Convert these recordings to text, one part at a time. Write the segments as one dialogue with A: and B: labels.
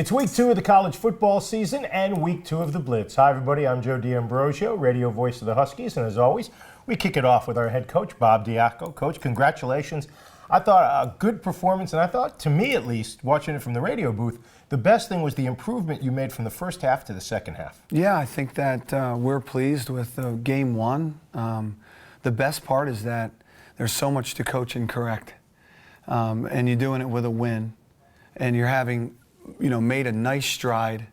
A: It's week 2 of the college football season and week 2 of the Blitz. Hi, everybody. I'm Joe D'Ambrosio, radio voice of the Huskies. And as always, we kick it off with our head coach, Bob Diaco. Coach, congratulations. I thought a good performance, and I thought, to me at least, watching it from the radio booth, the best thing was the improvement you made from the first half to the second half.
B: Yeah, I think that we're pleased with game one. The best part is that there's so much to coach and correct. And you're doing it with a win. And you're having, made a nice stride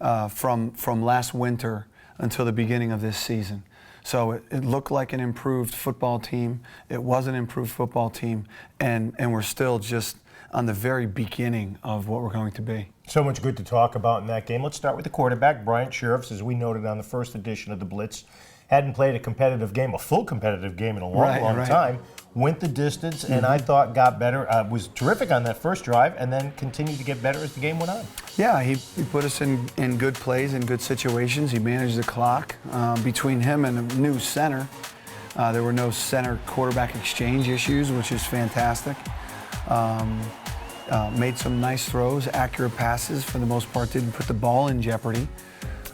B: from last winter until the beginning of this season. So it looked like an improved football team. It was an improved football team. And we're still just on the very beginning of what we're going to be.
A: So much good to talk about in that game. Let's start with the quarterback, Bryant Sheriffs, as we noted on the first edition of the Blitz. Hadn't played a competitive game, a full competitive game in a long time. Went the distance, and I thought got better. Was terrific on that first drive, and then continued to get better as the game went on.
B: Yeah, he put us in good plays, in good situations. He managed the clock. Between him and a new center, there were no center quarterback exchange issues, which is fantastic. Made some nice throws, accurate passes. For the most part, didn't put the ball in jeopardy.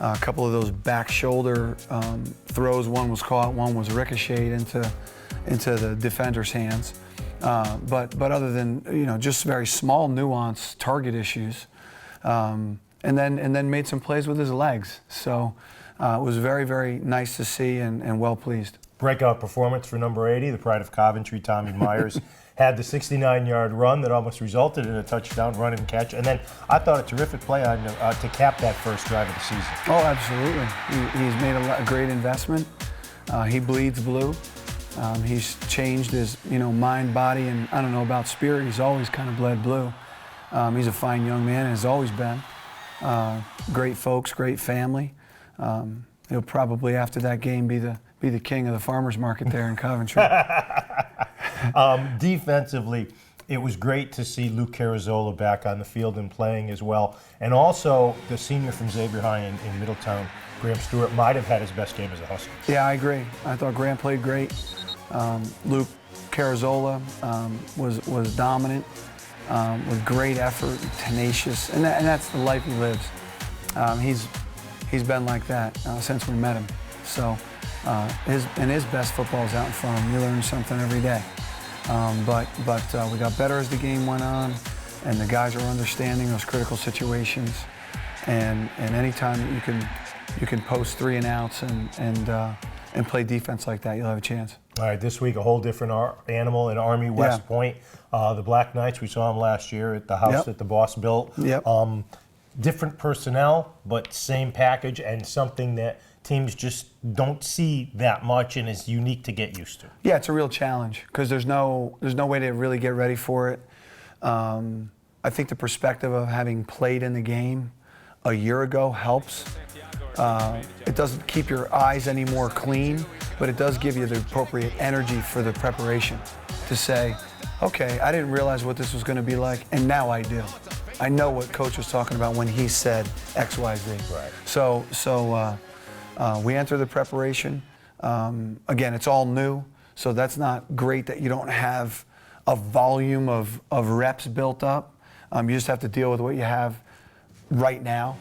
B: A couple of those back shoulder throws, one was caught, one was ricocheted into the defender's hands. But other than just very small nuance target issues, and then made some plays with his legs. So it was very, very nice to see and well pleased.
A: Breakout performance for number 80, the pride of Coventry, Tommy Myers. Had the 69-yard run that almost resulted in a touchdown run and catch. And then I thought a terrific play on to cap that first drive of the season.
B: Oh, absolutely. He's made a great investment. He bleeds blue. He's changed his mind, body, and I don't know about spirit. He's always kind of bled blue. He's a fine young man and has always been. Great folks, great family. He'll probably, after that game, be the king of the farmers market there in Coventry.
A: Defensively, it was great to see Luke Carrizzola back on the field and playing as well. And also, the senior from Xavier High in Middletown, Graham Stewart, might have had his best game as a Husky.
B: Yeah, I agree. I thought Graham played great. Luke Carrizzola was dominant, with great effort, tenacious, and that's the life he lives. He's been like that since we met him. So his best football is out in front of him. You learn something every day. But we got better as the game went on, and the guys are understanding those critical situations. And anytime that you can post 3 and outs and play defense like that, you'll have a chance.
A: All right, this week a whole different animal in Army West Point. The Black Knights, we saw them last year at the house that the boss built.
B: Yep.
A: Different personnel, but same package, and something that teams just don't see that much and is unique to get used to.
B: Yeah, it's a real challenge because there's no way to really get ready for it. I think the perspective of having played in the game a year ago helps. It doesn't keep your eyes any more clean, but it does give you the appropriate energy for the preparation to say, okay, I didn't realize what this was going to be like, and now I do. I know what Coach was talking about when he said X, Y, Z.
A: Right.
B: So we enter the preparation. Again, it's all new, so that's not great that you don't have a volume of reps built up. You just have to deal with what you have right now,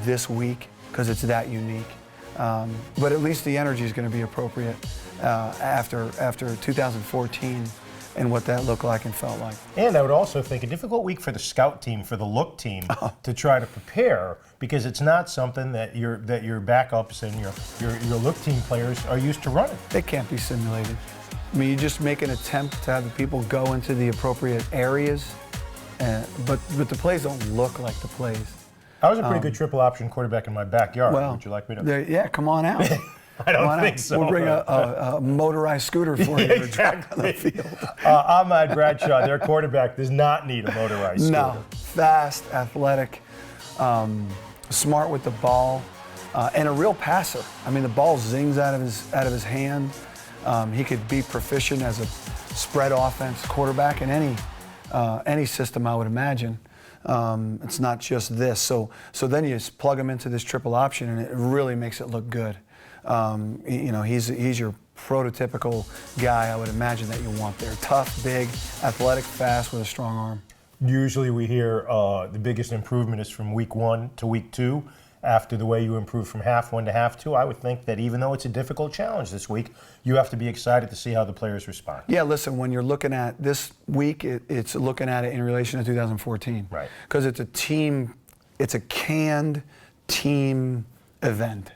B: this week, because it's that unique. But at least the energy is going to be appropriate after 2014 and what that looked like and felt like.
A: And I would also think a difficult week for the scout team, for the look team, to try to prepare, because it's not something that your backups and your look team players are used to running.
B: They can't be simulated. I mean, you just make an attempt to have the people go into the appropriate areas, but the plays don't look like the plays.
A: I was a pretty good triple option quarterback in my backyard.
B: Well,
A: would you like me to?
B: Yeah, come on out.
A: I don't think so.
B: We'll bring a motorized scooter for you to drive on the field.
A: Ahmad Bradshaw, their quarterback, does not need a motorized scooter.
B: No, fast, athletic, smart with the ball, and a real passer. I mean, the ball zings out of his hand. He could be proficient as a spread offense quarterback in any system, I would imagine. It's not just this. So then you just plug him into this triple option, and it really makes it look good. He's your prototypical guy, I would imagine, that you want there. Tough, big, athletic, fast, with a strong arm.
A: Usually we hear the biggest improvement is from week 1 to week 2 after the way you improved from half 1 to half 2. I would think that even though it's a difficult challenge this week, you have to be excited to see how the players respond.
B: Yeah, listen, when you're looking at this week, it's looking at it in relation to 2014.
A: Right.
B: Because it's a team, it's a canned team event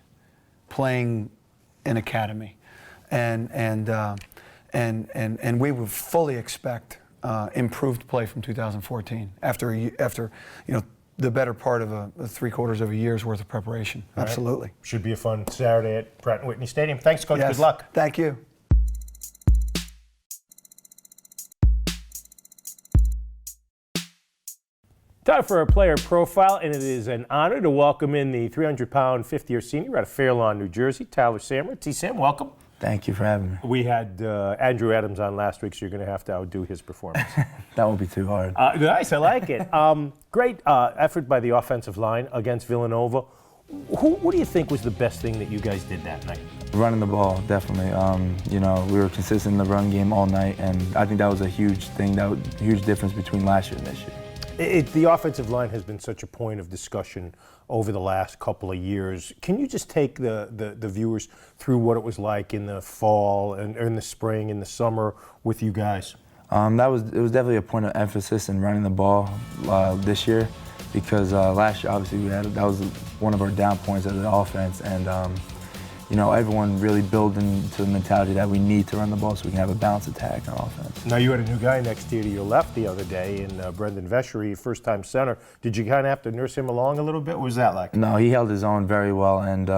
B: playing an academy. And we would fully expect improved play from 2014 after the better part of a 3/4 of a year's worth of preparation.
A: All right.
B: Absolutely.
A: Should be a fun Saturday at Pratt & Whitney Stadium. Thanks, Coach.
B: Yes.
A: Good luck.
B: Thank you.
A: Time for a player profile, and it is an honor to welcome in the 300-pound fifth-year senior out of Fair Lawn, New Jersey, Tyler Samra. T-Sam, welcome.
C: Thank you for having me.
A: We had Andrew Adams on last week, so you're going to have to outdo his performance.
C: That won't be too hard.
A: Nice, I like it. Great effort by the offensive line against Villanova. What do you think was the best thing that you guys did that night?
C: Running the ball, definitely. We were consistent in the run game all night, and I think that was a huge thing, huge difference between last year and this year.
A: The offensive line has been such a point of discussion over the last couple of years. Can you just take the viewers through what it was like in the fall and in the spring and the summer with you guys?
C: It was definitely a point of emphasis in running the ball this year, because last year obviously that was one of our down points of the offense, and everyone really built into the mentality that we need to run the ball so we can have a balanced attack on offense.
A: Now, you had a new guy next to you to your left the other day in Brendan Veshery, first-time center. Did you kind of have to nurse him along a little bit? What was that like?
C: No, he held his own very well, and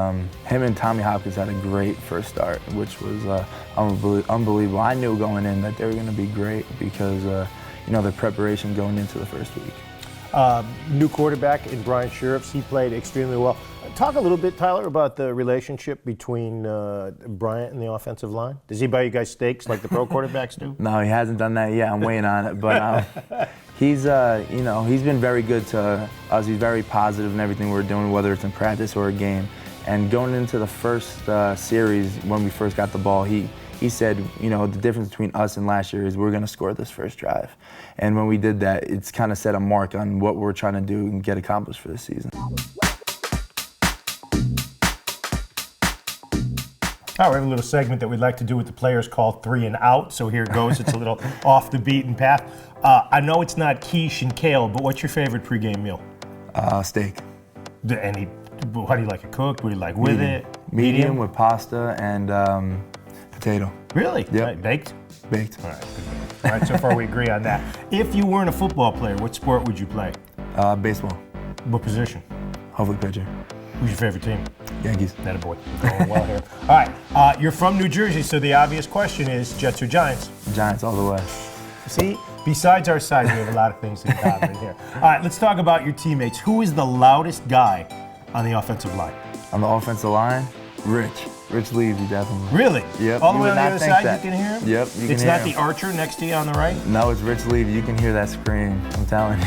C: him and Tommy Hopkins had a great first start, which was unbelievable. I knew going in that they were going to be great because, their preparation going into the first week.
A: New quarterback in Brian Sheriffs. He played extremely well. Talk a little bit, Tyler, about the relationship between Bryant and the offensive line. Does he buy you guys steaks like the pro quarterbacks do?
C: No, he hasn't done that yet. I'm waiting on it. But he's been very good to us. He's very positive in everything we're doing, whether it's in practice or a game. And going into the first series, when we first got the ball, he said, the difference between us and last year is we're going to score this first drive. And when we did that, it's kind of set a mark on what we're trying to do and get accomplished for this season.
A: All right, we have a little segment that we'd like to do with the players called 3 and Out. So here it goes. It's a little off the beaten path. I know it's not quiche and kale, but what's your favorite pregame meal?
C: Steak.
A: How do you like it cooked? What do you like with it?
C: Medium with pasta and potato.
A: Really?
C: Yep.
A: Right, baked?
C: Baked.
A: All right, good. All right, so far we agree on that. If you weren't a football player, what sport would you play?
C: Baseball.
A: What position?
C: Hopefully pitcher.
A: Who's your favorite team?
C: Yankees.
A: That boy. Going well here. All right, you're from New Jersey, so the obvious question is Jets or Giants?
C: Giants all the way.
A: See, besides our size, we have a lot of things in common here. All right, let's talk about your teammates. Who is the loudest guy on the offensive line?
C: On the offensive line, Rich Levy, definitely.
A: Really?
C: Yep.
A: All the
C: You
A: way
C: would
A: on the
C: not
A: other
C: think
A: side
C: that.
A: you can hear him?
C: Yep, you can
A: It's
C: hear
A: not
C: him.
A: the archer next to you on the right?
C: No, it's Rich Levy. You can hear that scream. I'm telling you.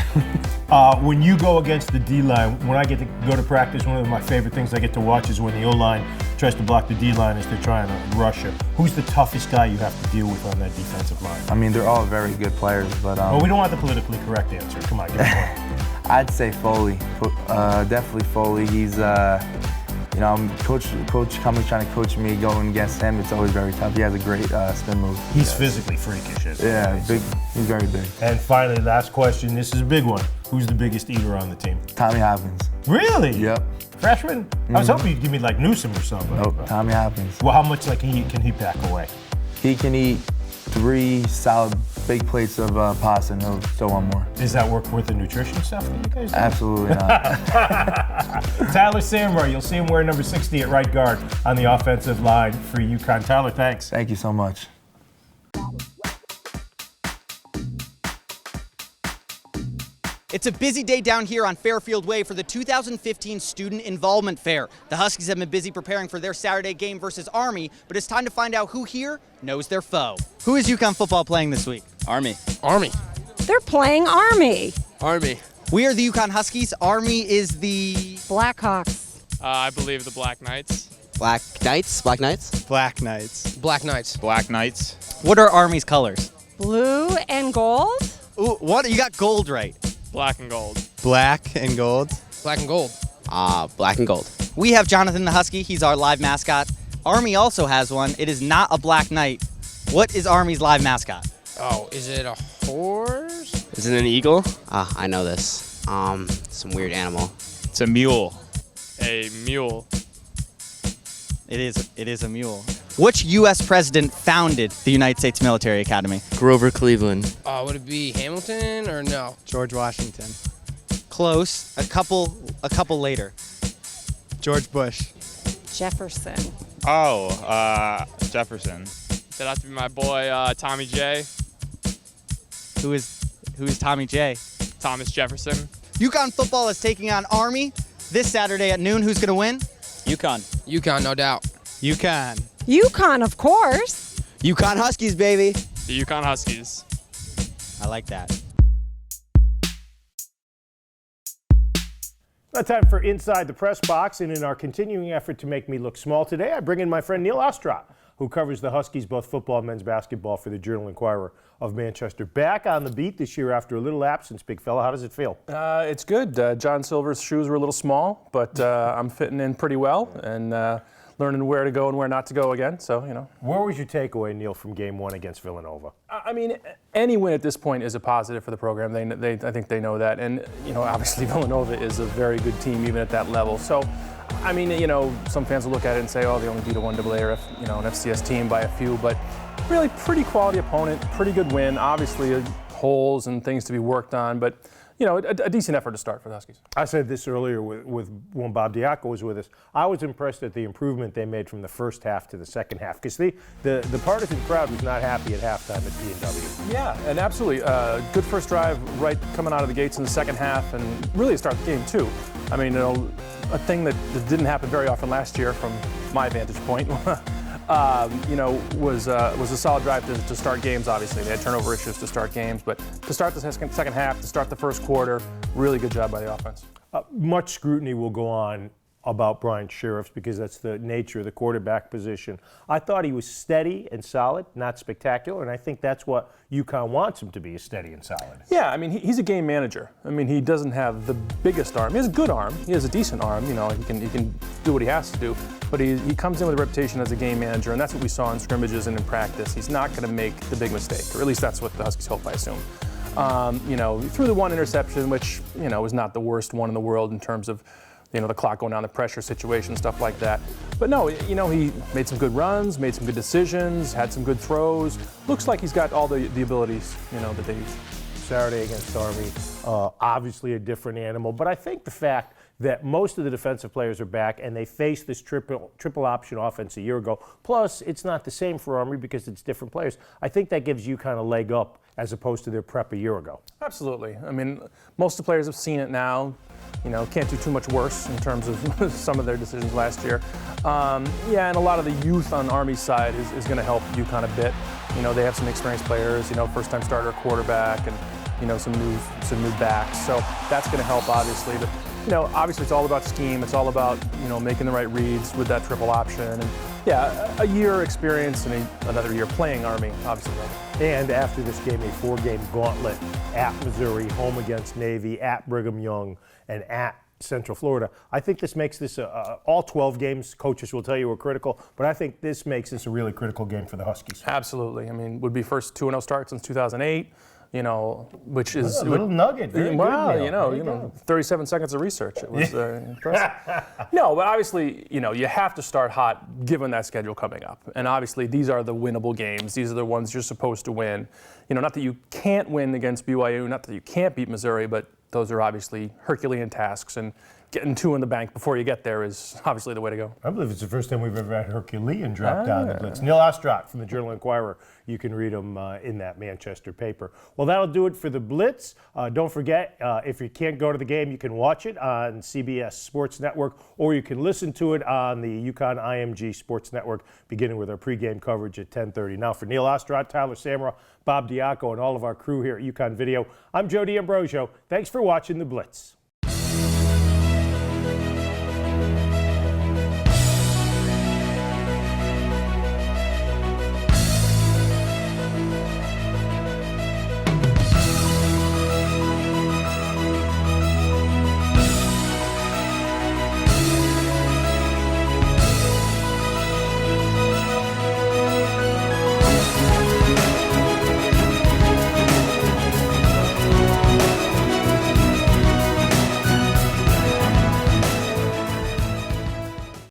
A: When you go against the D-line, when I get to go to practice, one of my favorite things I get to watch is when the O-line tries to block the D-line as they're trying to rush it. Who's the toughest guy you have to deal with on that defensive line?
C: I mean, they're all very good players, but
A: Well, we don't want the politically correct answer. Come on, give me one.
C: I'd say Foley. Definitely Foley. He's, Coach Cummings trying to coach me going against him. It's always very tough. He has a great spin move.
A: He's physically freakish, isn't he?
C: Yeah, big. He's very big.
A: And finally, last question. This is a big one. Who's the biggest eater on the team?
C: Tommy Hopkins.
A: Really?
C: Yep.
A: Freshman? I was hoping you'd give me like Newsom or something.
C: Nope. Tommy Hopkins.
A: Well, how much can he pack away?
C: He can eat 3 solid big plates of pasta, and he'll still want more.
A: Is that worth the nutrition stuff that you guys do?
C: Absolutely not.
A: Tyler Samra, you'll see him wearing number 60 at right guard on the offensive line for UConn. Tyler, thanks.
C: Thank you so much.
D: It's a busy day down here on Fairfield Way for the 2015 Student Involvement Fair. The Huskies have been busy preparing for their Saturday game versus Army, but it's time to find out who here knows their foe. Who is UConn football playing this week?
E: Army.
F: They're playing Army.
D: We are the UConn Huskies. Army is the...
F: Blackhawks.
E: I believe the Black Knights.
G: Black Knights?
E: Black Knights.
G: Black Knights.
E: Black Knights.
D: What are Army's colors?
F: Blue and gold.
D: Ooh, what? You got gold right.
E: Black and gold.
G: Black and gold.
H: Black and gold.
G: Black and gold.
D: We have Jonathan the Husky. He's our live mascot. Army also has one. It is not a black knight. What is Army's live mascot?
H: Oh, is it a horse?
G: Is it an eagle? I know this. Some weird animal.
E: It's a mule. A mule.
D: It is a mule. Which U.S. president founded the United States Military Academy?
G: Grover Cleveland.
H: Would it be Hamilton or no?
G: George Washington.
D: Close. A couple later.
G: George Bush.
F: Jefferson.
E: Jefferson. That'd have to be my boy Tommy J.
D: Who is Tommy J?
E: Thomas Jefferson.
D: UConn football is taking on Army this Saturday at noon. Who's going to win?
E: UConn.
H: UConn, no doubt.
G: UConn.
F: UConn, of course.
G: UConn Huskies, baby.
E: The UConn Huskies.
D: I like that.
A: Now time for Inside the Press Box, and in our continuing effort to make me look small today, I bring in my friend Neill Ostrout, who covers the Huskies, both football and men's basketball, for the Journal-Inquirer of Manchester. Back on the beat this year after a little absence, big fella. How does it feel?
I: It's good. John Silver's shoes were a little small, but I'm fitting in pretty well and learning where to go and where not to go again. So, you know.
A: Where was your takeaway, Neil, from Game 1 against Villanova?
I: I mean, any win at this point is a positive for the program. I think they know that. And, you know, obviously Villanova is a very good team even at that level. So, I mean, you know, some fans will look at it and say, oh, they only beat a 1AA or, you know, an FCS team by a few. But really pretty quality opponent, pretty good win. Obviously, holes and things to be worked on. But, you know, a decent effort to start for the Huskies.
A: I said this earlier with when Bob Diaco was with us. I was impressed at the improvement they made from the first half to the second half, because the partisan crowd was not happy at halftime at P&W.
I: Yeah, and absolutely. Good first drive right coming out of the gates in the second half, and really to start the game, too. I mean, you know, a thing that didn't happen very often last year from my vantage point, you know, was a solid drive to start games, obviously. They had turnover issues to start games, but to start the second half, to start the first quarter, really good job by the offense.
A: Much scrutiny will go on about Brian Sheriffs because that's the nature of the quarterback position. I thought he was steady and solid, not spectacular, and I think that's what UConn wants him to be, is steady and solid.
I: Yeah, I mean, he's a game manager. I mean, he doesn't have the biggest arm. He has a good arm. He has a decent arm. You know, he can do what he has to do, but he comes in with a reputation as a game manager, and that's what we saw in scrimmages and in practice. He's not going to make the big mistake, or at least that's what the Huskies hope, I assume. You know, he threw the one interception, which, you know, was not the worst one in the world in terms of, you know, the clock going down, the pressure situation, stuff like that. But no, you know, he made some good runs, made some good decisions, had some good throws. Looks like he's got all the abilities, you know, that they need.
A: Saturday against Army, obviously a different animal, but I think the fact that most of the defensive players are back and they faced this triple option offense a year ago, plus it's not the same for Army because it's different players, I think that gives you kind of leg up as opposed to their prep a year ago.
I: Absolutely. I mean, most of the players have seen it now. You know, can't do too much worse in terms of some of their decisions last year. Yeah, and a lot of the youth on Army's side is going to help UConn a bit. You know, they have some experienced players, you know, first-time starter quarterback and, you know, some new backs. So that's going to help, obviously. But, you know, obviously it's all about scheme. It's all about, you know, making the right reads with that triple option. And, yeah, a year experience and another year playing Army, obviously.
A: And after this game, a 4-game gauntlet at Missouri, home against Navy, at Brigham Young, and at Central Florida. I think this makes this all 12 games, coaches will tell you, are critical, but I think this makes this a really critical game for the Huskies.
I: Absolutely. I mean, would be first 2-0 start since 2008. You know, which is
A: a little nugget. Very
I: wow,
A: good,
I: you know, 37 seconds of research. It was impressive. No, but obviously, you know, you have to start hot given that schedule coming up. And obviously, these are the winnable games. These are the ones you're supposed to win. You know, not that you can't win against BYU, not that you can't beat Missouri, but those are obviously Herculean tasks. And getting 2 in the bank before you get there is obviously the way to go.
A: I believe it's the first time we've ever had Herculean drop down the Blitz. Neill Ostrout from the Journal-Inquirer. You can read him in that Manchester paper. Well, that'll do it for the Blitz. Don't forget, if you can't go to the game, you can watch it on CBS Sports Network, or you can listen to it on the UConn IMG Sports Network, beginning with our pregame coverage at 10:30. Now, for Neill Ostrout, Tyler Samra, Bob Diaco, and all of our crew here at UConn Video, I'm Joe D'Ambrosio. Thanks for watching the Blitz.